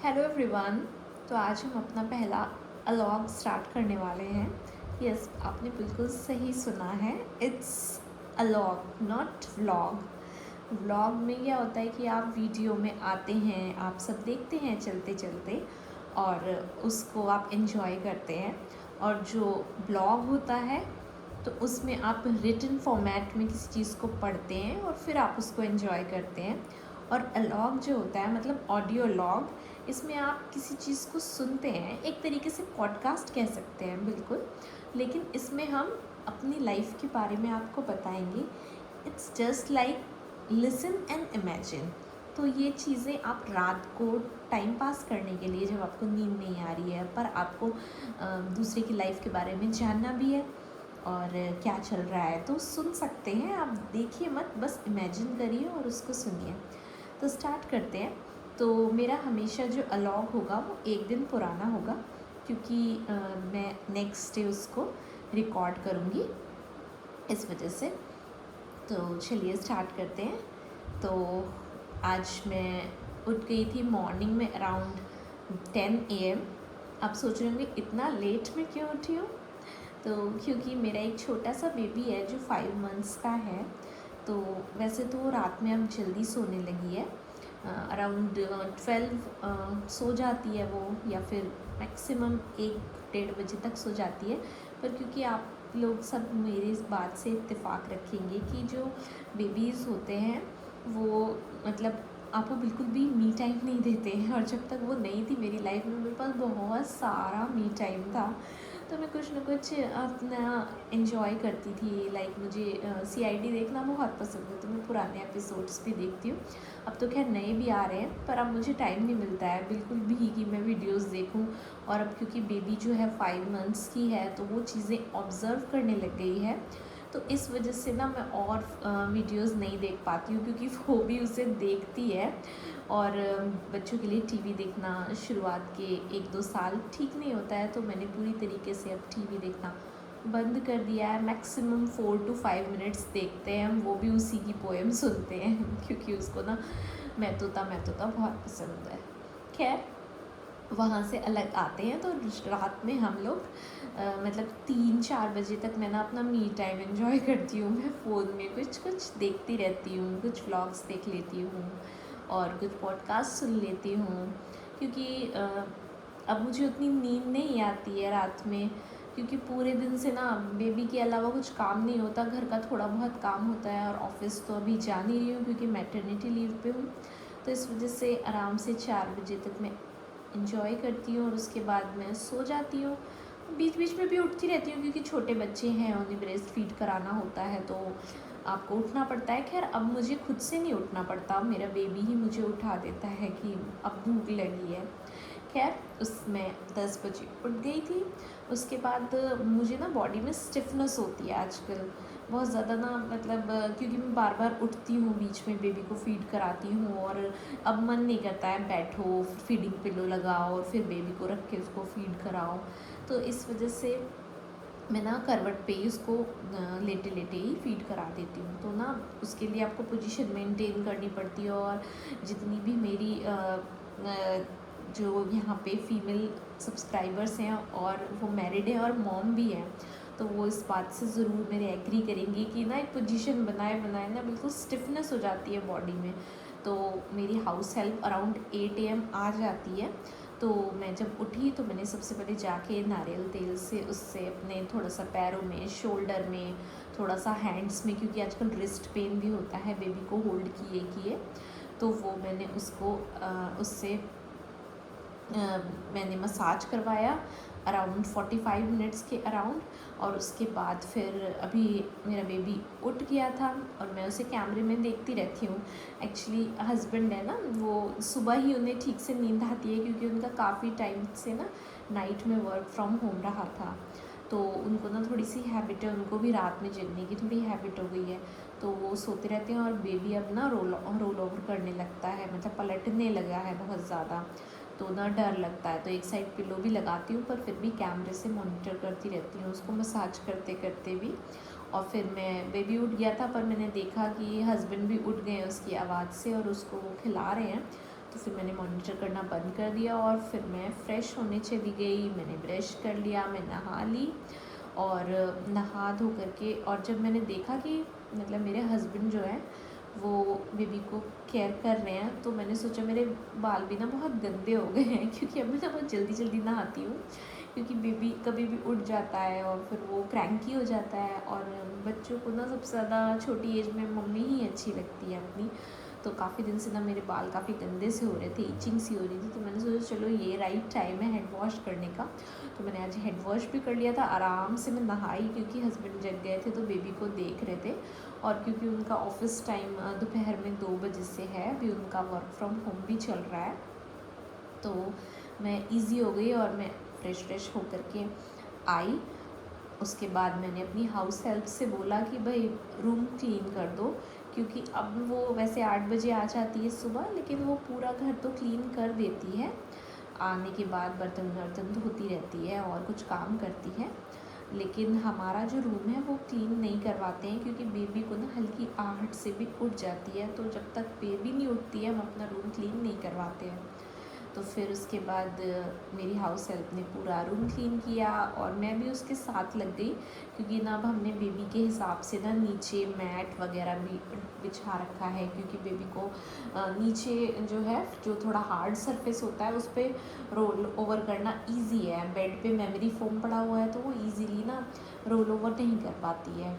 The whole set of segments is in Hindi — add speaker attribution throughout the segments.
Speaker 1: Hello everyone. तो आज हम अपना पहला व्लॉग स्टार्ट करने वाले हैं। यस, आपने बिल्कुल सही सुना है। It's vlog not vlog. Vlog में क्या होता है कि आप वीडियो में आते हैं, आप सब देखते हैं चलते चलते और उसको आप एंजॉय करते हैं। और जो ब्लॉग होता है तो उसमें आप रिटन फॉर्मेट में किसी चीज़ को पढ़ते हैं और फिर आप उसको एंजॉय करते हैं। और व्लॉग जो होता है मतलब ऑडियो लॉग, इसमें आप किसी चीज़ को सुनते हैं, एक तरीके से पॉडकास्ट कह सकते हैं बिल्कुल। लेकिन इसमें हम अपनी लाइफ के बारे में आपको बताएंगे। It's just like listen and imagine. तो ये चीज़ें आप रात को टाइम पास करने के लिए, जब आपको नींद नहीं आ रही है पर आपको दूसरे की लाइफ के बारे में जानना भी है और क्या चल रहा है, तो सुन सकते हैं। आप देखिए मत, बस इमेजिन करिए और उसको सुनिए। तो स्टार्ट करते हैं। तो मेरा हमेशा जो व्लॉग होगा वो एक दिन पुराना होगा, क्योंकि मैं नेक्स्ट डे उसको रिकॉर्ड करूँगी, इस वजह से। तो चलिए स्टार्ट करते हैं। तो आज मैं उठ गई थी मॉर्निंग में अराउंड 10 AM। आप सोच रहे होंगे इतना लेट में क्यों उठी हूँ। तो क्योंकि मेरा एक छोटा सा बेबी है जो 5 मंथ्स का है। तो वैसे तो रात में अब जल्दी सोने लगी है, अराउंड 12 सो जाती है वो, या फिर मैक्सिमम 1-1:30 बजे तक सो जाती है। पर क्योंकि आप लोग सब मेरे इस बात से इत्तेफाक रखेंगे कि जो बेबीज़ होते हैं वो मतलब आपको बिल्कुल भी मी टाइम नहीं देते हैं। और जब तक वो नहीं थी मेरी लाइफ में, मेरे पास बहुत सारा मी टाइम था, तो मैं कुछ ना कुछ अपना एंजॉय करती थी। लाइक मुझे CID देखना बहुत पसंद है, तो मैं पुराने एपिसोड्स भी देखती हूँ। अब तो खैर नए भी आ रहे हैं, पर अब मुझे टाइम नहीं मिलता है बिल्कुल भी कि मैं वीडियोस देखूं। और अब क्योंकि बेबी जो है 5 मंथ्स की है, तो वो चीज़ें ऑब्ज़र्व करने लग गई है। तो इस वजह से ना मैं और वीडियोस नहीं देख पाती हूँ, क्योंकि वो भी उसे देखती है। और बच्चों के लिए टीवी देखना शुरुआत के 1-2 साल ठीक नहीं होता है, तो मैंने पूरी तरीके से अब टीवी देखना बंद कर दिया है। मैक्सिमम 4 to 5 मिनट्स देखते हैं हम, वो भी उसी की पोएम सुनते हैं क्योंकि उसको ना मैं तोता बहुत पसंद है। खैर, वहाँ से अलग आते हैं तो रात में हम लोग मतलब 3-4 बजे तक मैं ना अपना मी टाइम एंजॉय करती हूँ। मैं फ़ोन में कुछ कुछ देखती रहती हूँ, कुछ व्लॉग्स देख लेती हूँ और कुछ पॉडकास्ट सुन लेती हूँ। क्योंकि अब मुझे उतनी नींद नहीं आती है रात में, क्योंकि पूरे दिन से ना बेबी के अलावा कुछ काम नहीं होता। घर का थोड़ा बहुत काम होता है और ऑफिस तो अभी जा नहीं रही हूँ क्योंकि मैटरनिटी लीव पे हूँ। तो इस वजह से आराम से 4 बजे तक मैं इंजॉय करती हूँ और उसके बाद मैं सो जाती हूँ। बीच बीच में भी उठती रहती हूँ क्योंकि छोटे बच्चे हैं, उन्हें ब्रेस्ट फीड कराना होता है, तो आपको उठना पड़ता है। खैर, अब मुझे खुद से नहीं उठना पड़ता, मेरा बेबी ही मुझे उठा देता है कि अब भूख लगी है। खैर, उसमें 10 बजे उठ गई थी। उसके बाद मुझे ना बॉडी में स्टिफनेस होती है आजकल बहुत ज़्यादा ना, मतलब क्योंकि मैं बार बार उठती हूँ, बीच में बेबी को फीड कराती हूँ और अब मन नहीं करता है बैठो, फीडिंग पिलो लगाओ और फिर बेबी को रख के उसको फीड कराओ। तो इस वजह से मैं ना करवट पे ही उसको लेटे लेटे ही फीड करा देती हूँ। तो ना उसके लिए आपको पोजीशन मेंटेन करनी पड़ती है। और जितनी भी मेरी जो यहाँ पे फीमेल सब्सक्राइबर्स हैं और वो मैरिड है और मॉम भी हैं, तो वो इस बात से ज़रूर मेरे एग्री करेंगे कि ना एक पोजीशन बनाए बनाए ना बिल्कुल स्टिफनेस हो जाती है बॉडी में। तो मेरी हाउस हेल्प अराउंड 8 AM आ जाती है। तो मैं जब उठी तो मैंने सबसे पहले जाके नारियल तेल से उससे अपने थोड़ा सा पैरों में, शोल्डर में, थोड़ा सा हैंड्स में, क्योंकि आजकल रिस्ट पेन भी होता है बेबी को होल्ड किए किए, तो वो मैंने उसको उससे मैंने मसाज करवाया अराउंड 45 मिनट्स के अराउंड। और उसके बाद फिर अभी मेरा बेबी उठ गया था और मैं उसे कैमरे में देखती रहती हूँ। एक्चुअली हस्बैंड है ना, वो सुबह ही उन्हें ठीक से नींद आती है क्योंकि उनका काफ़ी टाइम से ना नाइट में वर्क फ्रॉम होम रहा था। तो उनको ना थोड़ी सी हैबिट है, उनको भी रात में जगने की थोड़ी हैबिट हो गई है, तो वो सोते रहते हैं। और बेबी अब ना रोल ओवर करने लगता है, मतलब पलटने लगा है बहुत ज़्यादा, तो ना डर लगता है। तो एक साइड पिलो भी लगाती हूँ, पर फिर भी कैमरे से मॉनिटर करती रहती हूँ उसको मसाज करते करते भी। और फिर मैं बेबी उठ गया था, पर मैंने देखा कि हस्बैंड भी उठ गए हैं उसकी आवाज़ से और उसको वो खिला रहे हैं। तो फिर मैंने मॉनिटर करना बंद कर दिया और फिर मैं फ़्रेश होने चली गई। मैंने ब्रश कर लिया, मैं नहा ली और नहा धो करके, और जब मैंने देखा कि मतलब मेरे हस्बैंड जो है वो बेबी को केयर कर रहे हैं, तो मैंने सोचा मेरे बाल भी ना बहुत गंदे हो गए हैं क्योंकि अब मैं ना बहुत जल्दी जल्दी नहाती हूँ, क्योंकि बेबी कभी भी उठ जाता है और फिर वो क्रैंकी हो जाता है। और बच्चों को ना सबसे ज़्यादा छोटी एज में मम्मी ही अच्छी लगती है अपनी। तो काफ़ी दिन से ना मेरे बाल काफ़ी गंदे से हो रहे थे, इचिंग सी हो रही थी, तो मैंने सोचा चलो ये राइट टाइम है हेड वॉश करने का। तो मैंने आज हेड वॉश भी कर लिया था, आराम से मैं नहाई क्योंकि हस्बैंड जग गए थे तो बेबी को देख रहे थे। और क्योंकि उनका ऑफिस टाइम दोपहर में 2 बजे से है, अभी उनका वर्क फ्रॉम होम भी चल रहा है, तो मैं इजी हो गई और मैं फ्रेश हो करके आई। उसके बाद मैंने अपनी हाउस हेल्प से बोला कि भाई रूम क्लीन कर दो, क्योंकि अब वो वैसे 8 बजे आ जाती है सुबह, लेकिन वो पूरा घर तो क्लीन कर देती है। आने के बाद बर्तन वर्तन धोती रहती है और कुछ काम करती है, लेकिन हमारा जो रूम है वो क्लीन नहीं करवाते हैं क्योंकि बेबी को ना हल्की आहट से भी उठ जाती है, तो जब तक बेबी नहीं उठती है हम अपना रूम क्लीन नहीं करवाते हैं। तो फिर उसके बाद मेरी हाउस हेल्प ने पूरा रूम क्लीन किया और मैं भी उसके साथ लग गई, क्योंकि ना अब हमने बेबी के हिसाब से ना नीचे मैट वगैरह भी बिछा रखा है, क्योंकि बेबी को नीचे जो है जो थोड़ा हार्ड सरफेस होता है उस पर रोल ओवर करना इजी है। बेड पे मेमोरी फोम पड़ा हुआ है तो वो इजीली ना रोल ओवर नहीं कर पाती है,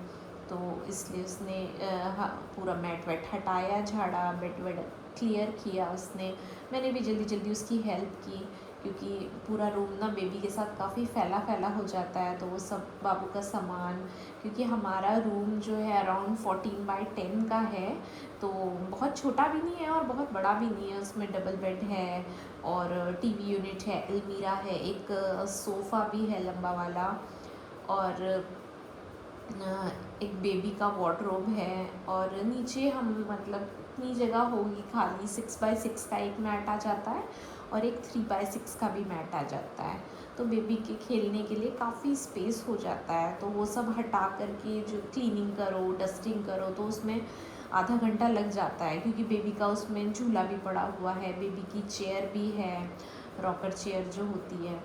Speaker 1: तो इसलिए उसने पूरा मैट वैट हटाया, झाड़ा, बेड वेड क्लियर किया उसने। मैंने भी जल्दी जल्दी उसकी हेल्प की, क्योंकि पूरा रूम ना बेबी के साथ काफ़ी फैला फैला हो जाता है, तो वो सब बाबू का सामान, क्योंकि हमारा रूम जो है अराउंड 14x10 का है, तो बहुत छोटा भी नहीं है और बहुत बड़ा भी नहीं है। उसमें डबल बेड है और टीवी यूनिट है, अलमीरा है, एक सोफ़ा भी है लंबा वाला, और एक बेबी का वार्डरोब है, और नीचे हम मतलब इतनी जगह होगी खाली 6x6 का एक मैट आ जाता है और एक 3x6 का भी मैट आ जाता है, तो बेबी के खेलने के लिए काफ़ी स्पेस हो जाता है। तो वो सब हटा करके जो क्लीनिंग करो, डस्टिंग करो, तो उसमें आधा घंटा लग जाता है, क्योंकि बेबी का उसमें झूला भी पड़ा हुआ है, बेबी की चेयर भी है, रॉकर चेयर जो होती है,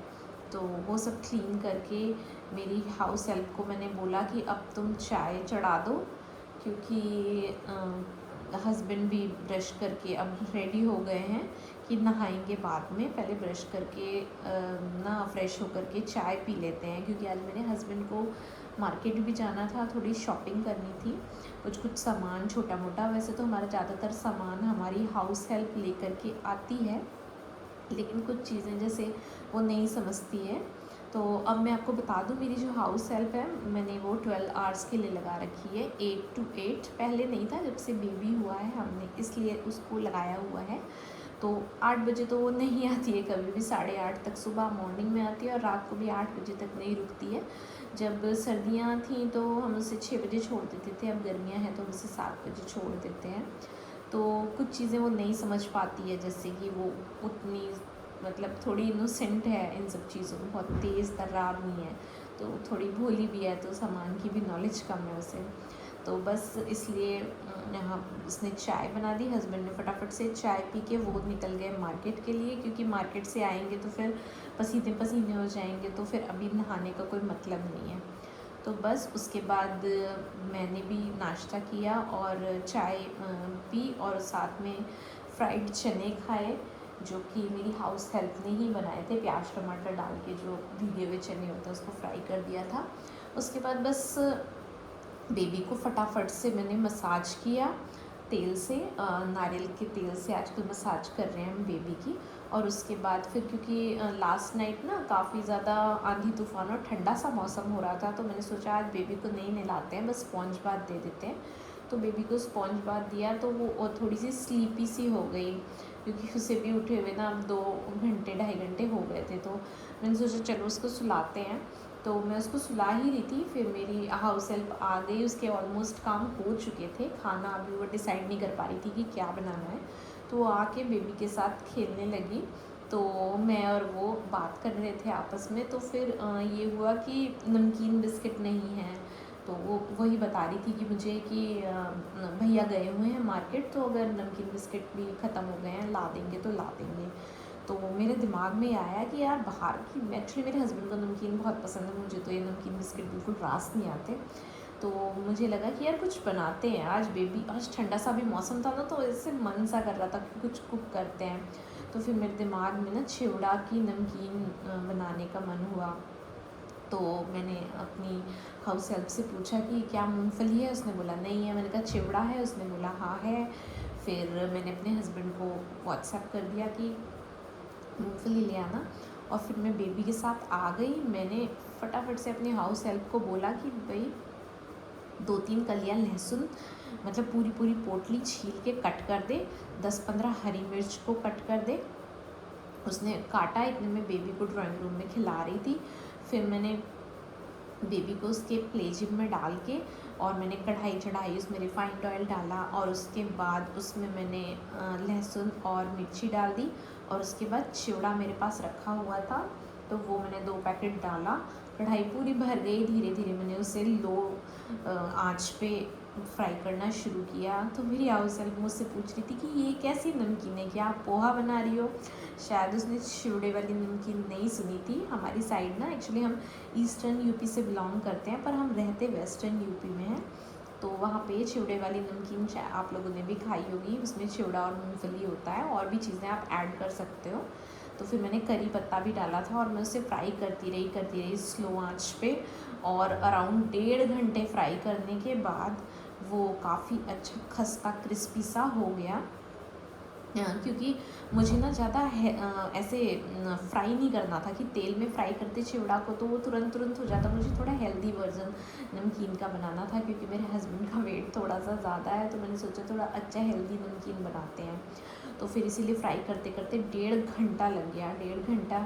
Speaker 1: तो वो सब क्लीन करके मेरी हाउस हेल्प को मैंने बोला कि अब तुम चाय चढ़ा दो, क्योंकि हस्बैंड भी ब्रश करके अब रेडी हो गए हैं कि नहाएंगे बाद में, पहले ब्रश करके ना फ्रेश होकर के चाय पी लेते हैं, क्योंकि आज मेरे हस्बैंड को मार्केट भी जाना था, थोड़ी शॉपिंग करनी थी, कुछ सामान छोटा मोटा। वैसे तो हमारा ज़्यादातर सामान हमारी हाउस हेल्प लेकर के आती है, लेकिन कुछ चीज़ें जैसे वो नहीं समझती है। तो अब मैं आपको बता दूं, मेरी जो हाउस हेल्प है मैंने वो 12 आवर्स के लिए लगा रखी है, 8 to 8। पहले नहीं था, जब से बेबी हुआ है हमने इसलिए उसको लगाया हुआ है। तो 8 बजे तो वो नहीं आती है कभी भी, 8:30 तक सुबह मॉर्निंग में आती है और रात को भी 8 बजे तक नहीं रुकती है। जब सर्दियाँ थीं तो हम उसे 6 बजे छोड़ देते थे, अब गर्मियाँ हैं तो हम उसे 7 बजे छोड़ देते हैं। तो कुछ चीज़ें वो नहीं समझ पाती है, जैसे कि वो उतनी मतलब थोड़ी इनोसेंट है इन सब चीज़ों में, बहुत तेज़ तर्रार नहीं है, तो थोड़ी भोली भी है, तो सामान की भी नॉलेज कम है उसे। तो बस इसलिए यहाँ उसने चाय बना दी, हस्बैंड ने फटाफट से चाय पी के वो निकल गए मार्केट के लिए, क्योंकि मार्केट से आएंगे तो फिर पसीने पसीने हो जाएंगे, तो फिर अभी नहाने का कोई मतलब नहीं है। तो बस उसके बाद मैंने भी नाश्ता किया और चाय पी, और साथ में फ्राइड चने खाए, जो कि मेरी हाउस हेल्प ने ही बनाए थे, प्याज टमाटर डाल के जो भीगे हुए चने होते हैं उसको फ्राई कर दिया था। उसके बाद बस बेबी को फटाफट से मैंने मसाज किया तेल से, नारियल के तेल से आजकल मसाज कर रहे हैं हम बेबी की। और उसके बाद फिर क्योंकि लास्ट नाइट ना काफ़ी ज़्यादा आंधी तूफान और ठंडा सा मौसम हो रहा था, तो मैंने सोचा आज बेबी को नहीं नहलाते हैं, बस स्पॉन्ज बाथ दे देते हैं। तो बेबी को स्पॉन्ज बाथ दिया तो वो थोड़ी सी स्लीपी सी हो गई, क्योंकि उसे भी उठे हुए ना अब 2 घंटे 2.5 घंटे हो गए थे, तो मैंने सोचा चलो उसको सुलाते हैं। तो मैं उसको सुला ही रही थी, फिर मेरी हाउस हेल्प आ गई, उसके ऑलमोस्ट काम हो चुके थे, खाना अभी वो डिसाइड नहीं कर पा रही थी कि क्या बनाना है, तो वो आके बेबी के साथ खेलने लगी। तो मैं और वो बात कर रहे थे आपस में, तो फिर ये हुआ कि नमकीन बिस्किट नहीं है, तो वो वही बता रही थी कि मुझे कि भैया गए हुए हैं मार्केट, तो अगर नमकीन बिस्किट भी ख़त्म हो गए हैं ला देंगे तो ला देंगे। तो मेरे दिमाग में आया कि यार बाहर की, एक्चुअली मेरे हस्बैंड को नमकीन बहुत पसंद है, मुझे तो ये नमकीन बिस्किट बिल्कुल रास नहीं आते। तो मुझे लगा कि यार कुछ बनाते हैं आज, बेबी आज ठंडा सा भी मौसम था ना, तो इससे मन सा कर रहा था कि कुछ कुक करते हैं। तो फिर मेरे दिमाग में ना चिवड़ा की नमकीन बनाने का मन हुआ। तो मैंने अपनी हाउस हेल्प से पूछा कि क्या मूंगफली है, उसने बोला नहीं है। मैंने कहा चिवड़ा है, उसने बोला हाँ है। फिर मैंने अपने हस्बैंड को व्हाट्सएप कर दिया कि मूंगफली ले आना, और फिर मैं बेबी के साथ आ गई। मैंने फटाफट से अपनी हाउस हेल्प को बोला कि भाई 2-3 कलियाँ लहसुन, मतलब पूरी पूरी पोटली छील के कट कर दे, 10-15 हरी मिर्च को कट कर दे। उसने काटा, इतने में बेबी को ड्राइंग रूम में खिला रही थी। फिर मैंने बेबी को उसके प्ले जिम में डाल के, और मैंने कढ़ाई चढ़ाई, उसमें रिफाइंड ऑयल डाला, और उसके बाद उसमें मैंने लहसुन और मिर्ची डाल दी। और उसके बाद चिवड़ा मेरे पास रखा हुआ था, तो वो मैंने 2 पैकेट डाला। कढ़ाई पूरी भर गई, धीरे धीरे मैंने उसे लो आंच पे फ्राई करना शुरू किया। तो मेरी हाउस हेल्प मुझसे पूछ रही थी कि ये कैसी नमकीन है, क्या आप पोहा बना रही हो? शायद उसने चिवड़े वाली नमकीन नहीं सुनी थी। हमारी साइड ना, एक्चुअली हम ईस्टर्न यूपी से बिलोंग करते हैं, पर हम रहते वेस्टर्न यूपी में हैं। तो वहाँ पे चिवड़े वाली नमकीन आप लोगों ने भी खाई होगी, उसमें चिवड़ा और मूंगफली होता है, और भी चीज़ें आप ऐड कर सकते हो। तो फिर मैंने करी पत्ता भी डाला था, और मैं उसे फ्राई करती रही स्लो आंच पे। और अराउंड 1.5 घंटे फ्राई करने के बाद वो काफ़ी अच्छा खस्ता क्रिस्पी सा हो गया। क्योंकि मुझे ना ज़्यादा ऐसे फ्राई नहीं करना था कि तेल में फ्राई करते चिवड़ा को तो वो तुरंत हो जाता। मुझे थोड़ा हेल्दी वर्जन नमकीन का बनाना था, क्योंकि मेरे हस्बैंड का वेट थोड़ा सा ज़्यादा है, तो मैंने सोचा थोड़ा अच्छा हेल्दी नमकीन बनाते हैं। तो फिर इसीलिए फ्राई करते करते 1.5 घंटा लग गया। 1.5 घंटा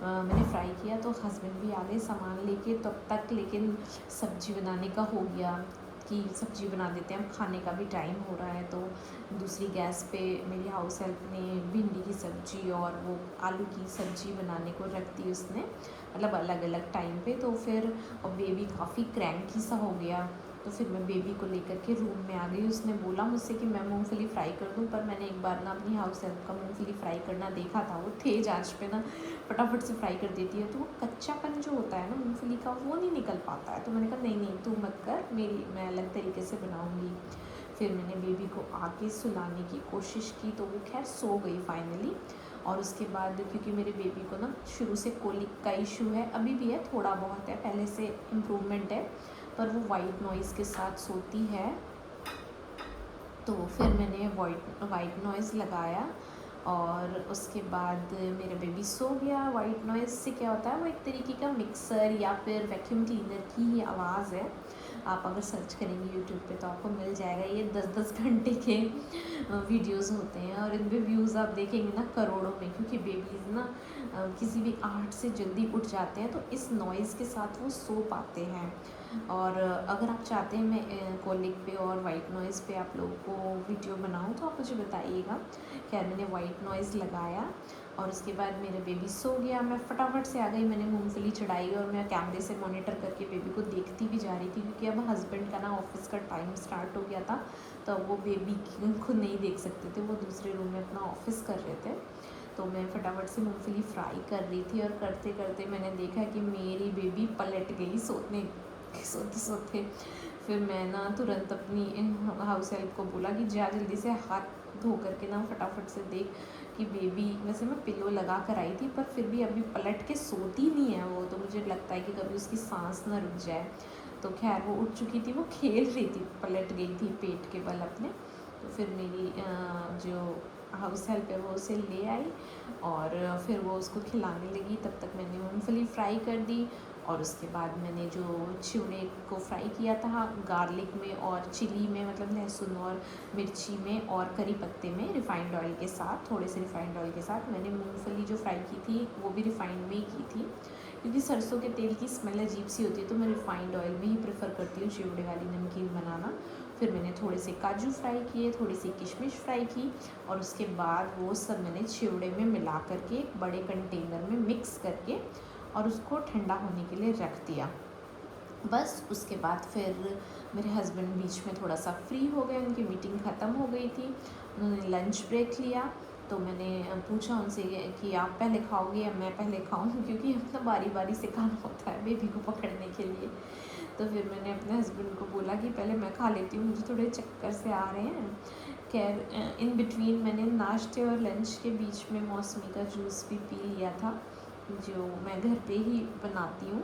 Speaker 1: मैंने फ्राई किया। तो हस्बैंड भी आ गए सामान लेके तब तक, लेकिन सब्ज़ी बनाने का हो गया कि सब्ज़ी बना देते हैं, अब खाने का भी टाइम हो रहा है। तो दूसरी गैस पे मेरी हाउस हेल्प ने भिंडी की सब्ज़ी और वो आलू की सब्ज़ी बनाने को रख दी उसने, मतलब अलग अलग टाइम पे। तो फिर अब बेबी काफ़ी क्रैंकी सा हो गया, तो फिर मैं बेबी को लेकर के रूम में आ गई। उसने बोला मुझसे कि मैं मूंगफली फ्राई कर दूं, पर मैंने एक बार ना अपनी हाउस हेल्प का मूंगफली फ्राई करना देखा था। वो तेज़ आंच पे ना फटाफट से फ्राई कर देती है, तो वो कच्चापन जो होता है ना मूंगफली का, वो नहीं निकल पाता है। तो मैंने कहा नहीं तू मत कर, मैं अलग तरीके से बनाऊँगी। फिर मैंने बेबी को आके सुलाने की कोशिश की, तो वो खैर सो गई फाइनली। और उसके बाद क्योंकि मेरे बेबी को ना शुरू से कोलिक का इशू है, अभी भी है, थोड़ा बहुत है, पहले से इम्प्रूवमेंट है, पर वो वाइट नॉइज़ के साथ सोती है। तो फिर मैंने वाइट नॉइज़ लगाया, और उसके बाद मेरा बेबी सो गया। वाइट नॉइज़ से क्या होता है, वो एक तरीके का मिक्सर या फिर वैक्यूम क्लीनर की ही आवाज़ है। आप अगर सर्च करेंगे यूट्यूब पे तो आपको मिल जाएगा। ये 10-10 घंटे के वीडियोस होते हैं, और इनमें व्यूज़ आप देखेंगे ना करोड़ों में, क्योंकि बेबीज़ ना किसी भी आहट से जल्दी उठ जाते हैं, तो इस नॉइज़ के साथ वो सो पाते हैं। और अगर आप चाहते हैं मैं कोलिक पे और वाइट नॉइज़ पे आप लोगों को वीडियो बनाऊँ तो आप मुझे बताइएगा। खैर मैंने वाइट नॉइज़ लगाया, और उसके बाद मेरा बेबी सो गया। मैं फटाफट से आ गई, मैंने मूंगफली चढ़ाई, और मैं कैमरे से मॉनिटर करके बेबी को देखती भी जा रही थी, क्योंकि अब हस्बैंड का ना ऑफिस का टाइम स्टार्ट हो गया था, तो वो बेबी को नहीं देख सकते थे, वो दूसरे रूम में अपना ऑफिस कर रहे थे। तो मैं फटाफट से मूंगफली फ्राई कर रही थी, और करते करते मैंने देखा कि मेरी बेबी पलट गई सोते सोते। फिर मैं ना तुरंत अपनी हाउस हेल्प को बोला कि जा जल्दी से हाथ धो करके ना फटाफट से देख कि बेबी, वैसे मैं पिलो लगा कर आई थी, पर फिर भी अभी पलट के सोती नहीं है वो, तो मुझे लगता है कि कभी उसकी सांस ना रुक जाए। तो खैर वो उठ चुकी थी, वो खेल रही थी, पलट गई थी पेट के बल अपने। तो फिर मेरी जो हाउस हेल्प है वो उसे ले आई, और फिर वो उसको खिलाने लगी। तब तक मैंने मूंगफली फ्राई कर दी, और उसके बाद मैंने जो चिवड़े को फ्राई किया था गार्लिक में और चिली में, मतलब लहसुन और मिर्ची में और करी पत्ते में, रिफ़ाइंड ऑयल के साथ, थोड़े से रिफ़ाइंड ऑयल के साथ मैंने मूंगफली जो फ्राई की थी वो भी रिफ़ाइंड में ही की थी, क्योंकि सरसों के तेल की स्मेल अजीब सी होती है, तो मैं रिफ़ाइंड ऑयल में ही प्रेफर करती हूँ चिवड़े वाली नमकीन बनाना। फिर मैंने थोड़े से काजू फ्राई किए, थोड़ी सी किशमिश फ्राई की, और उसके बाद वो सब मैंने चिवड़े में मिला करके एक बड़े कंटेनर में मिक्स करके और उसको ठंडा होने के लिए रख दिया। बस उसके बाद फिर मेरे हस्बैंड बीच में थोड़ा सा फ्री हो गए, उनकी मीटिंग ख़त्म हो गई थी, उन्होंने लंच ब्रेक लिया। तो मैंने पूछा उनसे कि आप पहले खाओगे या मैं पहले खाऊं, क्योंकि अपना बारी बारी से खाना होता है बेबी को पकड़ने के लिए। तो फिर मैंने अपने हस्बैंड को बोला कि पहले मैं खा लेती हूँ, मुझे थोड़े चक्कर से आ रहे हैं। खैर इन बिटवीन मैंने नाश्ते और लंच के बीच में मौसमी का जूस भी पी लिया था, जो मैं घर पे ही बनाती हूँ।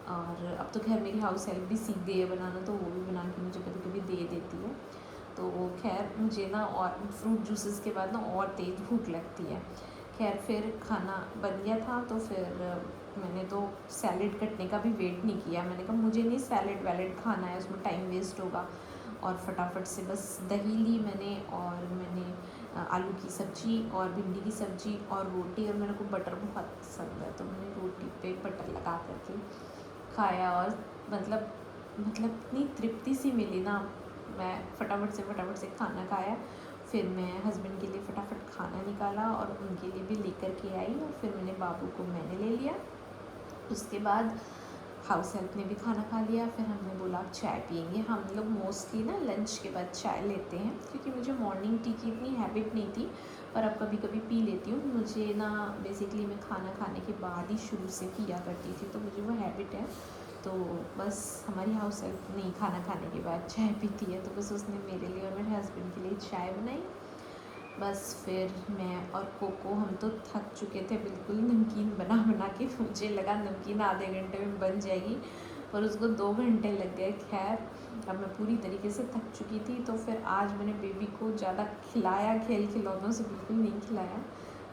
Speaker 1: और अब तो खैर मेरी हाउस हेल्प भी सीख गई है बनाना, तो वो भी बना के मुझे कभी कभी दे देती है। तो खैर मुझे ना और फ्रूट जूसेस के बाद ना और तेज़ भूख लगती है। खैर फिर खाना बन गया था, तो फिर मैंने तो सैलेड कटने का भी वेट नहीं किया। मैंने कहा मुझे नहीं सैलेड वैलेड खाना है, उसमें टाइम वेस्ट होगा। और फटाफट से बस दही ली मैंने, और मैंने आलू की सब्ज़ी और भिंडी की सब्ज़ी और रोटी, और मेरे को बटर बहुत पसंद है, तो मैंने रोटी पे बटर लगा करके खाया। और मतलब इतनी तृप्ति सी मिली ना, मैं फटाफट से खाना खाया। फिर मैं हस्बैंड के लिए फटाफट खाना निकाला और उनके लिए भी लेकर के आई, और फिर मैंने बाबू को मैंने ले लिया। उसके बाद हाउस हेल्प ने भी खाना खा लिया। फिर हमने बोला अब चाय पियेंगे। हम लोग मोस्टली ना लंच के बाद चाय लेते हैं, क्योंकि मुझे मॉर्निंग टी की इतनी हैबिट नहीं थी, पर अब कभी कभी पी लेती हूँ। मुझे ना बेसिकली मैं खाना खाने के बाद ही शुरू से पिया करती थी, तो मुझे वो हैबिट है। तो बस हमारी हाउस हेल्प नहीं खाना खाने के बाद चाय पीती है, तो बस उसने मेरे लिए और मेरे हस्बैंड के लिए चाय बनाई। बस फिर मैं और कोको हम तो थक चुके थे बिल्कुल, नमकीन बना बना के। मुझे लगा नमकीन आधे घंटे में बन जाएगी, पर उसको 2 घंटे लग गए। खैर अब मैं पूरी तरीके से थक चुकी थी, तो फिर आज मैंने बेबी को ज़्यादा खिलाया, खेल खिलौनों से बिल्कुल नहीं खिलाया।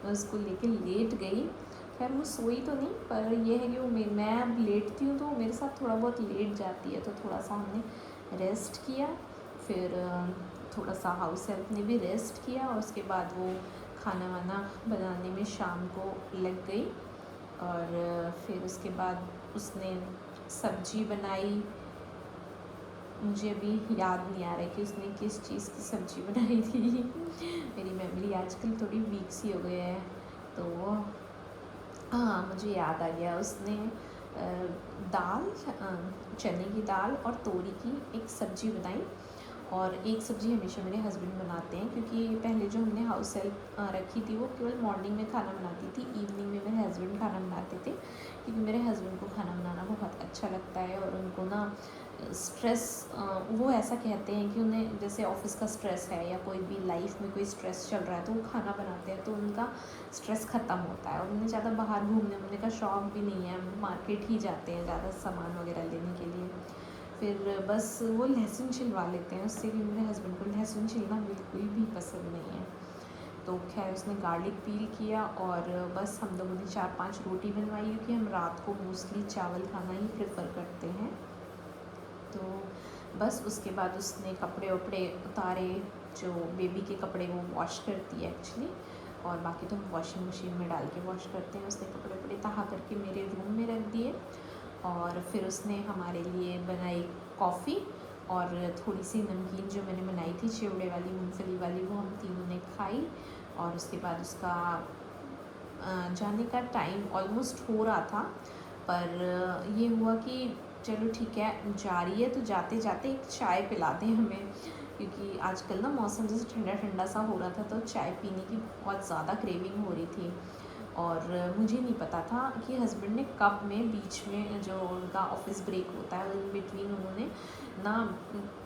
Speaker 1: मैं उसको लेके लेट गई। खैर वो सोई तो नहीं, पर यह है कि वो मैं अब लेटती हूँ तो मेरे साथ थोड़ा बहुत लेट जाती है, तो थोड़ा सा हमने रेस्ट किया। फिर थोड़ा सा हाउस हेल्प ने भी रेस्ट किया, और उसके बाद वो खाना वाना बनाने में शाम को लग गई। और फिर उसके बाद उसने सब्जी बनाई। मुझे अभी याद नहीं आ रहा है कि उसने किस चीज़ की सब्ज़ी बनाई थी। मेरी मेमोरी आजकल थोड़ी वीक सी हो गई है। तो हाँ, मुझे याद आ गया, उसने दाल, चने की दाल और तोरी की एक सब्ज़ी बनाई। और एक सब्ज़ी हमेशा मेरे हस्बैंड बनाते हैं, क्योंकि पहले जो हमने हाउस हेल्प रखी थी वो केवल मॉर्निंग में खाना बनाती थी, इवनिंग में मेरे हस्बैंड खाना बनाते थे। क्योंकि मेरे हस्बैंड को खाना बनाना बहुत अच्छा लगता है, और उनको ना स्ट्रेस, वो ऐसा कहते हैं कि उन्हें जैसे ऑफिस का स्ट्रेस है या कोई भी लाइफ में कोई स्ट्रेस चल रहा है, तो वो खाना बनाते हैं तो उनका स्ट्रेस ख़त्म होता है। और उन्हें ज़्यादा बाहर घूमने वूमने का शौक़ भी नहीं है, मार्केट ही जाते हैं ज़्यादा सामान वगैरह लेने के लिए। फिर बस वो लहसुन छिलवा लेते हैं उससे, कि मेरे हस्बैंड को लहसुन छिलना बिल्कुल भी पसंद नहीं है। तो खैर उसने गार्लिक पील किया, और बस हम लोगों ने 4-5 रोटी बनवाई, क्योंकि हम रात को मोस्टली चावल खाना ही प्रेफर करते हैं। तो बस उसके बाद उसने कपड़े वपड़े उतारे, जो बेबी के कपड़े वो वॉश करती है एक्चुअली, और बाकी तो हम वॉशिंग मशीन में डाल के वॉश करते हैं। उसने कपड़े वपड़े तहा करके मेरे रूम में रख दिए, और फिर उसने हमारे लिए बनाई कॉफ़ी, और थोड़ी सी नमकीन जो मैंने बनाई थी चिवड़े वाली, मूंगफली वाली, वो हम तीनों ने खाई। और उसके बाद उसका जाने का टाइम ऑलमोस्ट हो रहा था, पर ये हुआ कि चलो ठीक है जा रही है, तो जाते जाते एक चाय पिला दें हमें, क्योंकि आजकल ना मौसम जैसे ठंडा ठंडा सा हो रहा था, तो चाय पीने की बहुत ज़्यादा क्रेविंग हो रही थी। और मुझे नहीं पता था कि हस्बैंड ने कब में बीच में जो उनका ऑफिस ब्रेक होता है इन बिटवीन उन्होंने ना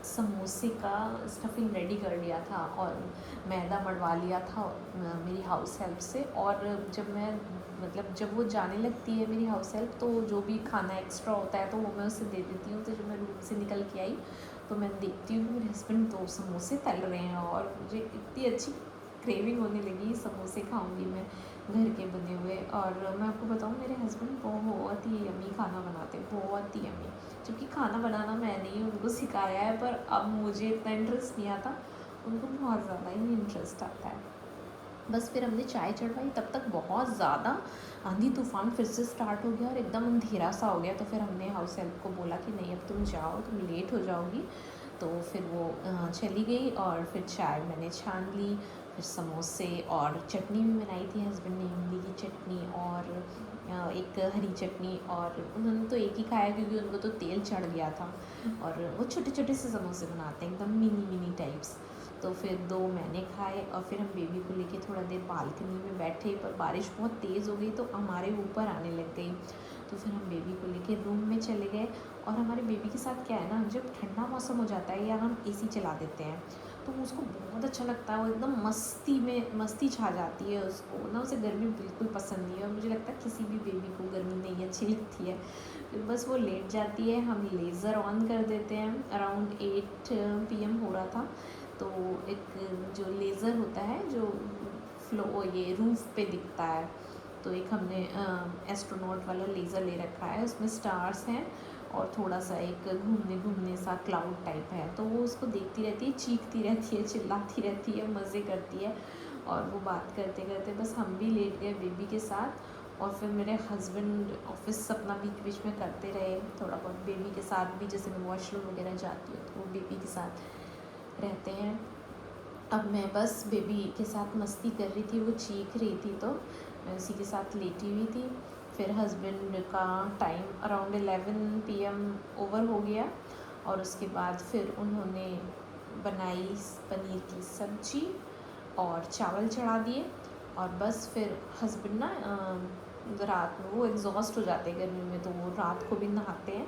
Speaker 1: समोसे का स्टफिंग रेडी कर लिया था, और मैदा मड़वा लिया था मेरी हाउस हेल्प से। और जब वो जाने लगती है मेरी हाउस हेल्प, तो जो भी खाना एक्स्ट्रा होता है तो वो मैं उसे दे देती हूँ। तो जब मैं रूम से निकल के आई, तो मैं देखती हूँ कि मेरे हस्बैंड 2 समोसे तल रहे हैं, और मुझे इतनी अच्छी क्रेविंग होने लगी, समोसे खाऊंगी मैं घर के बने हुए। और मैं आपको बताऊँ, मेरे हस्बैंड बहुत ही यमी खाना बनाते हैं, बहुत ही यमी। जबकि खाना बनाना मैंने ही उनको सिखाया है, पर अब मुझे इतना इंटरेस्ट नहीं आता, उनको बहुत ज़्यादा ही इंटरेस्ट आता है। बस फिर हमने चाय चढ़वाई, तब तक बहुत ज़्यादा आंधी तूफान फिर से स्टार्ट हो गया, और एकदम अंधेरा सा हो गया। तो फिर हमने हाउस हेल्प को बोला कि नहीं अब तुम जाओ, तुम लेट हो जाओगी। तो फिर वो चली गई, और फिर चाय मैंने छान ली। फिर समोसे और चटनी भी बनाई थी हस्बैंड ने, इमली की चटनी और एक हरी चटनी, और उन्होंने तो एक ही खाया क्योंकि उनको तो तेल चढ़ गया था। और वो छोटे छोटे से समोसे बनाते हैं एकदम मिनी मिनी टाइप्स। तो फिर 2 मैंने खाए और फिर हम बेबी को लेके थोड़ा देर बालकनी में बैठे, पर बारिश बहुत तेज़ हो गई तो हमारे ऊपर आने लग गई। तो फिर हम बेबी को लेके रूम में चले गए। और हमारे बेबी के साथ क्या है ना, जब ठंडा मौसम हो जाता है या हम एसी चला देते हैं तो उसको बहुत अच्छा लगता है, वो एकदम मस्ती छा जाती है उसको ना, उसे गर्मी बिल्कुल पसंद नहीं है। और मुझे लगता है किसी भी बेबी को गर्मी नहीं अच्छी लगती है। फिर बस वो लेट जाती है, हम लेज़र ऑन कर देते हैं। अराउंड 8 PM हो रहा था, तो एक जो लेज़र होता है जो ये रूफ़ पे दिखता है, तो एक हमने एस्ट्रोनॉट वाला लेज़र ले रखा है, उसमें स्टार्स हैं और थोड़ा सा एक घूमने सा क्लाउड टाइप है। तो वो उसको देखती रहती है, चीखती रहती है, चिल्लाती रहती है, मज़े करती है। और वो बात करते करते बस हम भी लेट गए बेबी के साथ। और फिर मेरे हस्बैंड ऑफिस अपना बीच बीच में करते रहे थोड़ा बहुत बेबी के साथ भी, जैसे मैं वॉशरूम वगैरह जाती हूँ तो वो बेबी के साथ रहते हैं। अब मैं बस बेबी के साथ मस्ती कर रही थी, वो चीख रही थी तो मैं उसी के साथ लेटी हुई थी। फिर हस्बैंड का टाइम अराउंड 11 PM ओवर हो गया, और उसके बाद फिर उन्होंने बनाई पनीर की सब्जी और चावल चढ़ा दिए। और बस फिर हस्बैंड ना रात में वो एग्जॉस्ट हो जाते हैं गर्मी में, तो वो रात को भी नहाते हैं।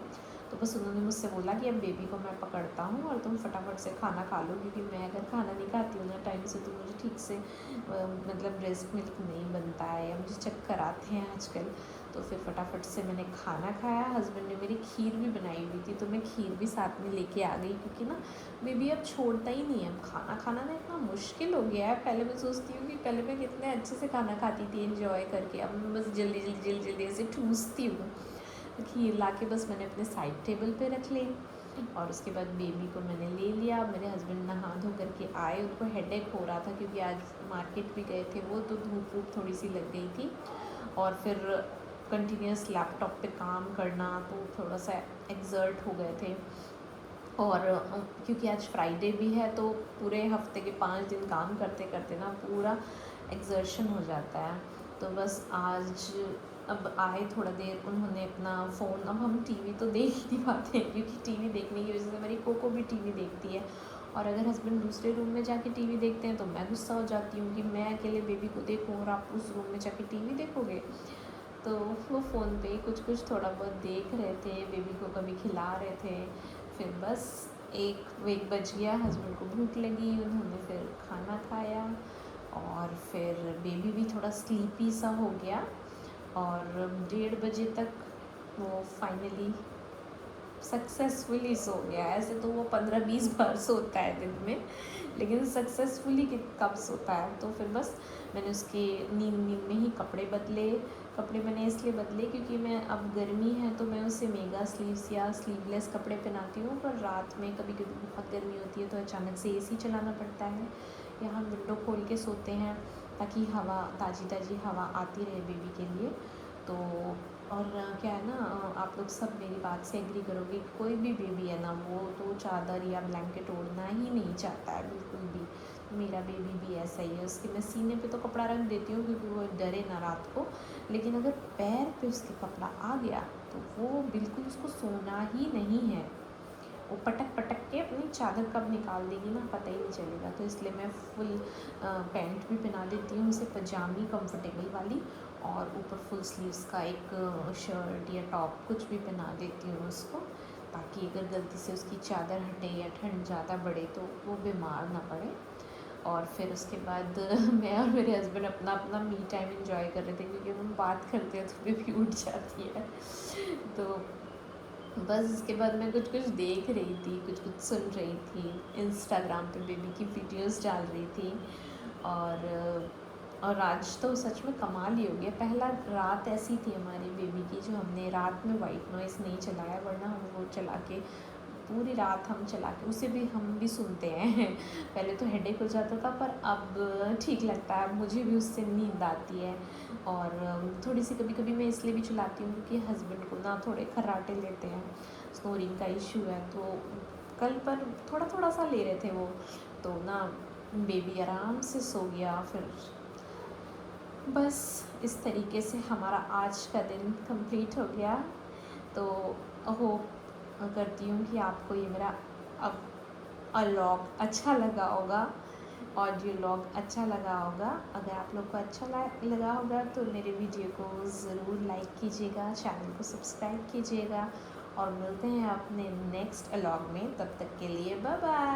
Speaker 1: तो बस उन्होंने मुझसे बोला कि अब बेबी को मैं पकड़ता हूँ और तुम फटाफट से खाना खा लो, क्योंकि मैं अगर खाना नहीं खाती हूँ ना टाइम से तो मुझे ठीक से मतलब ब्रेस्ट मिल्क नहीं बनता है या मुझे चक्कर आते हैं आजकल। तो फिर फटाफट से मैंने खाना खाया। हस्बैंड ने मेरी खीर भी बनाई हुई थी, तो मैं खीर भी साथ में लेके आ गई, क्योंकि ना बेबी अब छोड़ता ही नहीं है। अब खाना खाना ना इतना मुश्किल हो गया है। पहले मैं सोचती हूँ कि पहले मैं कितने अच्छे से खाना खाती थी एंजॉय करके, अब मैं बस जल्दी ऐसे ठूसती हूँ। खीर ला के बस मैंने अपने साइड टेबल पे रख ली, और उसके बाद बेबी को मैंने ले लिया। मेरे हस्बैंड नहा धो करके आए, उनको हेडेक हो रहा था क्योंकि आज मार्केट भी गए थे वो, तो धूप वूप थोड़ी सी लग गई थी। और फिर कंटिन्यूस लैपटॉप पे काम करना, तो थोड़ा सा एक्सर्ट हो गए थे। और क्योंकि आज फ्राइडे भी है तो पूरे हफ्ते के 5 दिन काम करते करते ना पूरा एक्सर्शन हो जाता है। तो बस आज अब आए थोड़ा देर, उन्होंने अपना फ़ोन, अब हम टीवी तो देख ही नहीं पाते हैं क्योंकि टीवी देखने की वजह से मेरी कोको भी टीवी देखती है। और अगर हस्बैंड दूसरे रूम में जाके टीवी देखते हैं तो मैं गुस्सा हो जाती हूँ कि मैं अकेले बेबी को देखूँ और आप उस रूम में जाके टीवी देखोगे। तो वो फ़ोन पे कुछ कुछ थोड़ा बहुत देख रहे थे, बेबी को कभी खिला रहे थे। फिर बस 1 बज गया, हस्बैंड को भूख लगी, उन्होंने फिर खाना खाया। और फिर बेबी भी थोड़ा स्लीपी सा हो गया, और 1:30 बजे तक वो फाइनली सक्सेसफुली सो गया। ऐसे तो वो 15-20 बार सोता है दिन में, लेकिन सक्सेसफुली कब सोता है। तो फिर बस मैंने उसके नींद में ही कपड़े बदले। कपड़े मैंने इसलिए बदले क्योंकि मैं, अब गर्मी है तो मैं उसे मेगा स्लीव्स या स्लीवलेस कपड़े पहनाती हूँ, पर रात में कभी कभी बहुत गर्मी होती है तो अचानक से एसी चलाना पड़ता है, या हम विंडो खोल के सोते हैं ताकि हवा, ताज़ी ताज़ी हवा आती रहे बेबी के लिए। तो और क्या है ना, आप लोग सब मेरी बात से एग्री करोगे, कोई भी बेबी है ना वो तो चादर या ब्लैंकेट ओढ़ना ही नहीं चाहता है बिल्कुल भी। मेरा बेबी भी ऐसा ही है, उसके मैं सीने पे तो कपड़ा रख देती हूँ क्योंकि वो डरे ना रात को, लेकिन अगर पैर पे उसके कपड़ा आ गया तो वो बिल्कुल, उसको सोना ही नहीं है। वो पटक पटक के अपनी चादर कब निकाल देगी ना पता ही नहीं चलेगा। तो इसलिए मैं फुल पैंट भी पहना देती हूँ उसे, पजामी कंफर्टेबल वाली, और ऊपर फुल स्लीव्स का एक शर्ट या टॉप कुछ भी पहना देती हूँ उसको, ताकि अगर गलती से उसकी चादर हटे या ठंड ज़्यादा बढ़े तो वो बीमार ना पड़े। और फिर उसके बाद मैं और मेरे हस्बैंड अपना अपना मी टाइम एंजॉय कर रहे थे, क्योंकि हम बात करते हैं तो बेबी उठ जाती है। तो बस उसके बाद मैं कुछ कुछ देख रही थी, कुछ कुछ सुन रही थी, इंस्टाग्राम पे बेबी की वीडियोस डाल रही थी। और आज तो सच में कमाल ही हो गया। पहला रात ऐसी थी हमारी बेबी की जो हमने रात में वाइट नॉइज़ नहीं चलाया, वरना हम वो चला के पूरी रात हम चला के उसे भी हम भी सुनते हैं। पहले तो हेडेक हो जाता था, पर अब ठीक लगता है, मुझे भी उससे नींद आती है। और थोड़ी सी कभी कभी मैं इसलिए भी चलाती हूँ क्योंकि हस्बैंड को ना थोड़े खर्राटे लेते हैं, स्नोरिंग का इशू है। तो कल पर थोड़ा थोड़ा सा ले रहे थे वो, तो ना बेबी आराम से सो गया। फिर बस इस तरीके से हमारा आज का दिन कंप्लीट हो गया। तो होप करती हूँ कि आपको ये मेरा व्लॉग अच्छा लगा होगा, ऑडियो लॉग अच्छा लगा होगा। अगर आप लोग को अच्छा लगा होगा तो मेरे वीडियो को ज़रूर लाइक कीजिएगा, चैनल को सब्सक्राइब कीजिएगा और मिलते हैं अपने नेक्स्ट व्लॉग में। तब तक के लिए बाय बाय।